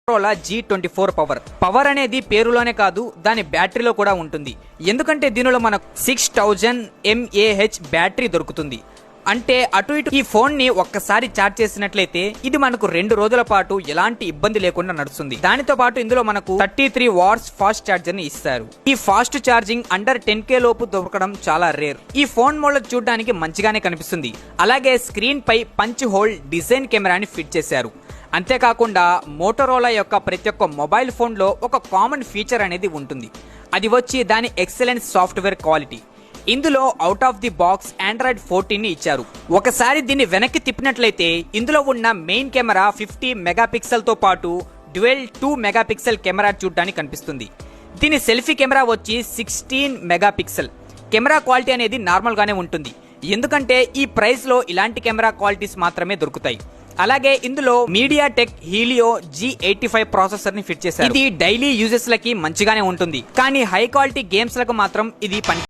Motorola G24 power అనేది పేరులోనే కాదు దాని బ్యాటరీలో కూడా ఉంటుంది. ఎందుకంటే దీనిలో మనకు 6000 mAh బ్యాటరీ దొరుకుతుంది. అంటే అటు ఇటు ఈ ఫోన్ ని ఒక్కసారి ఛార్జ్ చేసినట్లయితే ఇది మనకు 2 రోజుల పాటు ఎలాంటి ఇబ్బంది లేకుండా నడుస్తుంది. దానితో పాటు ఇందులో మనకు 33 వాట్స్ ఫాస్ట్ ఛార్జర్ ని ఇస్తారు. ఈ ఫాస్ట్ ఛార్జింగ్ అండర్ 10K లోపు దొరకడం చాలా రేర్. ఈ ఫోన్ మోడల్ చూడడానికి మంచిగానే కనిపిస్తుంది. అలాగే స్క్రీన్ పై పంచ్ హోల్ డిజైన్ కెమెరాని ఫిట్ చేశారు. అంతేకాకుండా మోటరోలా యొక్క ప్రతి ఒక్క మొబైల్ ఫోన్ లో ఒక కామన్ ఫీచర్ అనేది ఉంటుంది. అది వచ్చి దాని ఎక్సలెంట్ సాఫ్ట్వేర్ క్వాలిటీ. ఇందులో out of the box Android 14 ని ఇచ్చారు. ఒకసారి దీన్ని వెనక్కి తిప్పినట్లయితే ఇందులో ఉన్న మెయిన్ కెమెరా 50 మెగాపిక్సెల్ తో పాటు డ్యూయల్ 2 మెగాపిక్సెల్ కెమెరా చూడడానికి కనిపిస్తుంది. దీని సెల్ఫీ కెమెరా వచ్చి 16 మెగాపిక్సెల్. కెమెరా క్వాలిటీ అనేది నార్మల్ గానే ఉంటుంది. ఎందుకంటే ఈ ప్రైస్ లో ఇలాంటి కెమెరా క్వాలిటీస్ మాత్రమే దొరుకుతాయి. అలాగే ఇందులో మీడియాటెక్ హీలియో G85 ప్రాసెసర్ ని ఫిట్ చేశారు. ఇది డైలీ యూజెస్ లకి మంచిగానే ఉంటుంది. కానీ హై క్వాలిటీ గేమ్స్ లకు మాత్రం ఇది పని